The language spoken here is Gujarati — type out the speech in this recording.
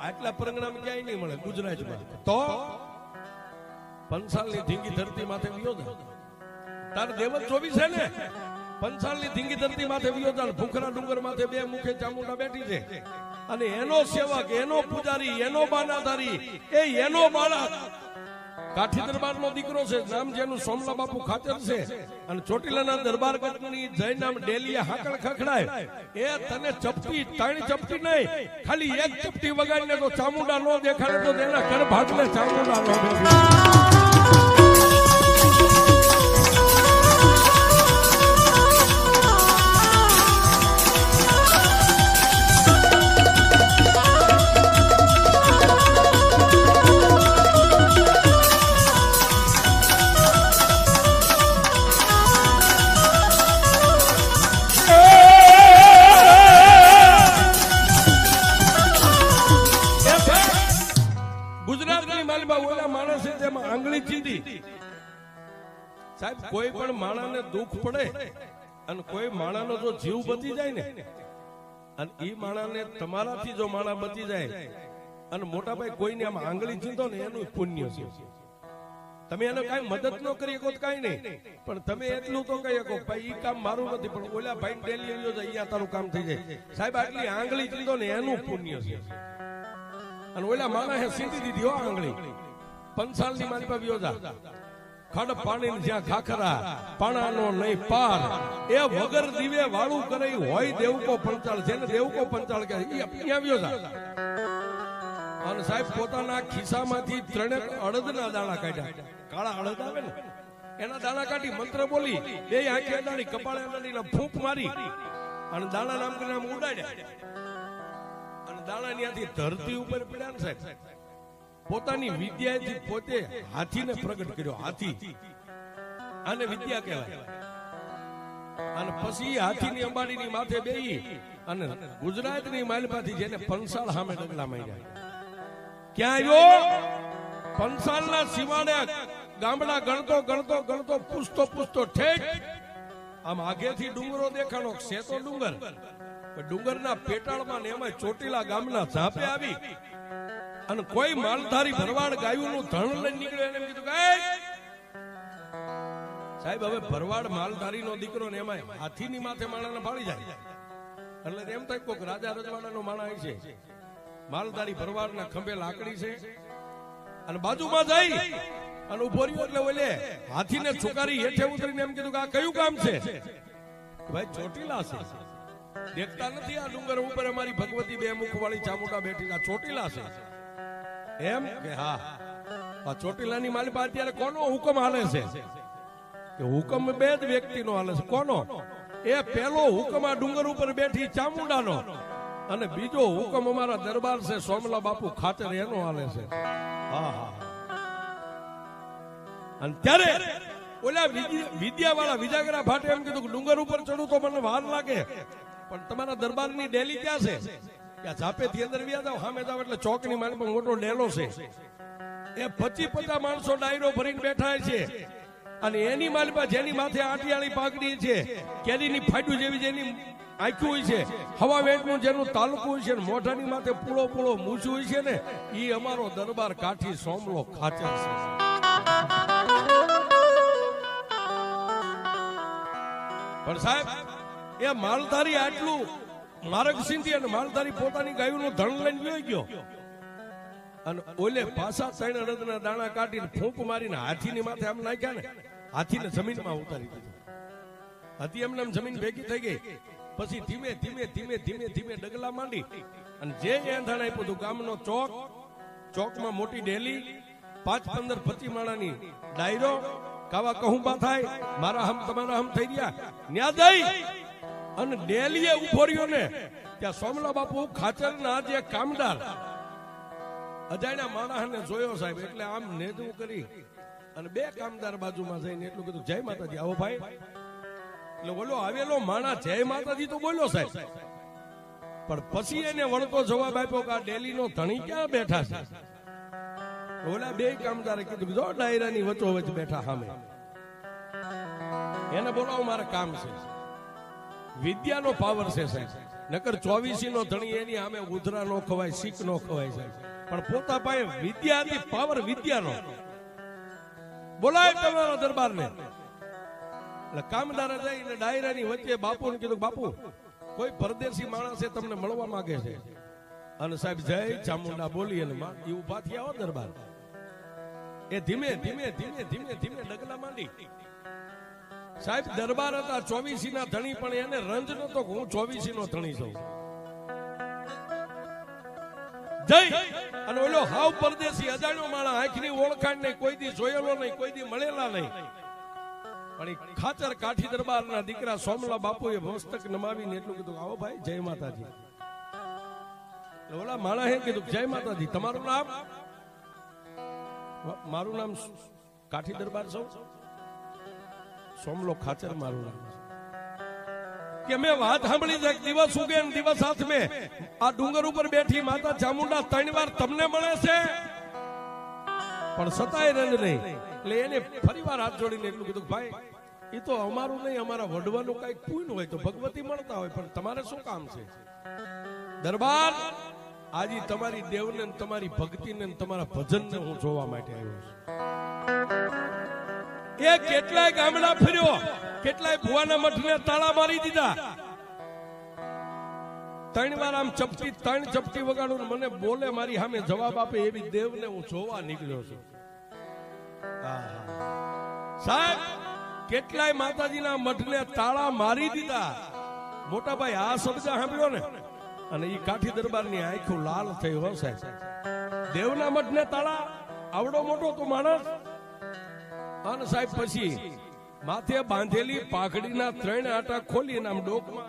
આટલા પરગણામાં ક્યાંય નહીં મળે ગુજરાતમાં. તો પંસાલની ધીંગી ધરતી માથે વિયો જા. તાર દેવત 24 છે ને, પંસાલની ધીંગી ધરતી માથે વિયો જા. ભૂખરા ડુંગર માથે બે મુખે ચામુંડા બેઠી છે, અને એનો સેવક, એનો પૂજારી, એનો બાનાધારી, એનો બાળક કાઠી દરબારનો દીકરો છે, નામ જેનું સોમલા બાપુ ખાચર છે, અને ચોટીલાના દરબાર ગઢની જય નામ ડેલીએ હાકળ ખખડાય. એ તને ચપટી, ત્રણ ચપટી નહીં, ખાલી એક ચપટી વગાડીને તો ચામુંડા નો દેખાડે તો તેના કર ભાગલે ચામુંડા નો દેખાડે. સાહેબ, કોઈ પણ માણાને દુઃખ પડે અને કોઈ માણાનો જો જીવ બચી જાય ને, અને એ માણાને તમારાથી જો માણા બચી જાય, અને મોટા ભાઈ કોઈને આમ આંગળી ચીંધો ને એનું પુણ્ય છે. તમે એને કઈ મદદ ન કરી શકો કઈ નહીં, પણ તમે એટલું તો કહી શકો ભાઈ ઈ કામ મારું નથી, પણ ઓલા ભાઈ ડેલી આવ્યો છે અહીંયા તારું કામ થઈ જાય. સાહેબ, આટલી આંગળી ચીંધો ને એનું પુણ્ય છે. અને ઓલા માણા હે સીધી દીધી હો આંગળી. પંસાલની મારી પાસે વ્યો જા. ખડ પાણી જ્યાં ખાખરા, પાણાનો નહીં પાર, એ વગર દીવે વાળું કરે હોય દેવકો પંચાળ. જેને દેવકો પંચાળ કહે એ આવ્યો છે. અને સાહેબ, પોતાના ખિસ્સામાંથી 3 અડદના દાણા કાઢ્યા. કાળા અડદ આવે ને એના દાણા કાઢી મંત્ર બોલી, બે આંખે અડાડી, કપાળે અડાડીને ફૂંક મારી, અને દાણા નામ કરીને આમ ઉડાડ્યા. અને દાણા ત્યાંથી ધરતી ઉપર પડ્યા ને સાહેબ, પોતાની વિદ્યાથી પોતે હાથીને પ્રગટ કર્યો. હાથી આને વિદ્યા કહેવાય. અને પછી હાથીની અંબાડીની માથે બેહી અને ગુજરાતની માલપાથી જેને પંસાળ સામે ડગલા માંડ્યા. ક્યાં આવ્યો? પંસાળના સીમાડે ગામડા ગણતો ગણતો ગણતો પૂછતો પૂછતો ઠેઠ આમ આગેથી ડુંગરો દેખાણો, સેતો ડુંગર, ડુંગરના પેટાળમાં ને એમાં ચોટીલા ગામના ઝાપે આવી, અને કોઈ માલધારી ભરવાડ ગાયુંનું ધણ લઈને નીકળ્યો. એને કીધું કે સાહેબ, હવે ભરવાડ માલધારીનો દીકરો ને એમાં હાથીની માથે માણાને ફાળી જાય. એટલે એમ થાય કોક રાજા રજવાડાનો માણા છે. માલધારી ભરવાડના ખંભે લાકડી છે, અને બાજુમાં જઈ અને ઉભો રહ્યો. એટલે ઓલે હાથીને છુકારી હેઠે ઉતરીને એમ કીધું કે આ કયું કામ છે? ભાઈ, ચોટીલા છે. દેખતા નથી આ ડુંગર ઉપર અમારી ભગવતી બે મુખ વાળી ચામુંડા બેઠી, આ ચોટીલા છે. એમ કે હા, આ ચોટીલાની માલિપા અત્યારે કોનો હુકમ હાલે છે? કે હુકમ બે જ વ્યક્તિનો હાલે છે. કોનો? એ પેલો હુકમ આ ડુંગર ઉપર બેઠી ચામુંડાનો, અને બીજો હુકમ અમારા દરબાર છે સોમલા બાપુ ખાચર, એનો હાલે છે. હા હા. અને ત્યારે ઓલા વિદ્યા વાળા વિજાગરા ભાટે એમ કીધું કે ડુંગર ઉપર ચડું તો મને વાર લાગે, પણ તમારા દરબારની ડેલી ક્યાં છે? ત્યાં ઝાપેથી અંદર વ્યા જાવ, સામે જાવ એટલે ચોકની મારી પર મોટો ડેલો છે. એ 25-50 માણસો ડાયરો ભરીને બેઠા છે, અને એની મારી પાસે જેની માથે આટિયાળી પાઘડી છે, કેરીની ફાટ્યું જેવી જેની આંખ્યું હોય છે, હવા વેટનું જેનું તાલુકું હોય છે, મોઢાની માથે પૂળો પૂળો મૂછું હોય છે ને, એ અમારો દરબાર કાઠી સોમલો ખાચર છે. પણ સાહેબ, એ માલધારી આટલું માર્ગ સિંધી અને માલધારી પોતાની ગાયોનું ધણ લઈને જોઈ ગયો, અને ઓલે પાછા 3 અડદના દાણા કાઢીને ફૂંક મારીને હાથીની માથે આમ નાખ્યા ને, હાથીને જમીનમાં ઉતારી દીધો. હાથી એમને જમીન ભેગી થઈ ગઈ. પછી ધીમે ધીમે ધીમે ધીમે ધીમે ડગલા માંડી, અને જે એંધાણ આપ્યું હતું ગામનો ચોક, ચોકમાં મોટી ડેલી, 5-15-25 માણાની ડાયરો, કાવા કહુંબા થાય, મારા હમ તમારા હમ થઈ ગયા. ન્યા જઈ અને ડેલીએ ઉભો રહ્યો ને, ત્યાં સોમલા બાપુ ખાચરના જે કામદાર અજાણ્યા માણસને જોયો સાહેબ, એટલે આમ નેદું કરી અને 2 કામદાર બાજુમાં જઈને એટલું કીધું, જય માતાજી. આવો ભાઈ. એટલે બોલો આવેલો માણા જય માતાજી તો બોલ્યો સાહેબ, પણ પછી એને વળતો જવાબ આપ્યો કે આ ડેલીનો ધણી ક્યાં બેઠા છે? ઓલા 2 કામદારે કીધું, જો ડાયરાની વચ્ચોવચ્ચ બેઠા સામે, એને બોલાવો, મારે કામ છે. વિદ્યાનો પાવર છે સાહેબ. નકર 24 નો ધણી એની આમે ઉધરા નો ખવાય, શીખ નો ખવાય છે. પણ પોતા પાસે વિદ્યા હતી, પાવર વિદ્યાનો. બોલાય તમારા દરબારને. એટલે કામદારે જઈને ડાયરાની વચ્ચે બાપુને કીધું, બાપુ કોઈ પરદેશી માણસ છે તમને મળવા માંગે છે. અને સાહેબ જય ચામુંડા બોલી અને એ ઉભા થયા હો દરબાર. એ ધીમે ધીમે ધીમે ધીમે ધીમે ડગલા માંડી. સાહેબ દરબાર હતા 24 ના ધણી, પણ એને રંજ નતો હું 24 નો ધણી છું. જય અને ઓલો હાવ પરદેશી અજાણ્યો માણસ, આંખની ઓળખાણ નહીં, કોઈ દી જોયેલો નહીં, કોઈ દી મળેલા નહીં. પણ એ ખાચર કાઠી દરબારના દીકરા સોમલા બાપુએ મસ્તક નમાવીને એટલું કીધું, આવો ભાઈ જય માતાજી. ઓલા માણસે કીધું, જય માતાજી, તમારું નામ? મારું નામ કાઠી દરબાર સૌ સોમલો ખાચર મારું નામ કે મેં વાત સાંભળી છે. દિવસ ઉગે ને દિવસ હાથ મેં આ ડુંગર ઉપર બેઠી માતા ચામુંડા 3 વાર તમને મળે છે, પણ સતાય રંગ નહીં. એટલે એને ફરી વાર હાથ જોડીને એટલું કીધું, ભાઈ એ તો અમારું નહીં, અમારા વડવાનું કઈક પૂન હોય તો ભગવતી મળતા હોય, પણ તમારે શું કામ છે? દરબાર આજે તમારી દેવને, તમારી ભક્તિને, તમારા ભજનને હું જોવા માટે આવ્યો છું. એ કેટલાય ગામડા ફર્યો, કેટલાય ભુવાના મઠને તાળા મારી દીધા. 3 વાર આમ ચપટી 3 ચપટી વગાડું મને બોલે, મારી સામે જવાબ આપે એવી દેવને હું જોવા નીકળ્યો છું. સાહેબ કેટલાય માતાજીના મઠને તાળા મારી દીધા. મોટા ભાઈ આ શબ્દ સાંભળ્યો ને અને એ કાઠી દરબારની આંખો લાલ થઈ હો સાહેબ. દેવના મઠને તાળા, આવડો મોટો તો માણસ. અને સાહેબ પછી માથે બાંધેલી પાઘડીના 3 આટા ખોલીને આમ ડોકમાં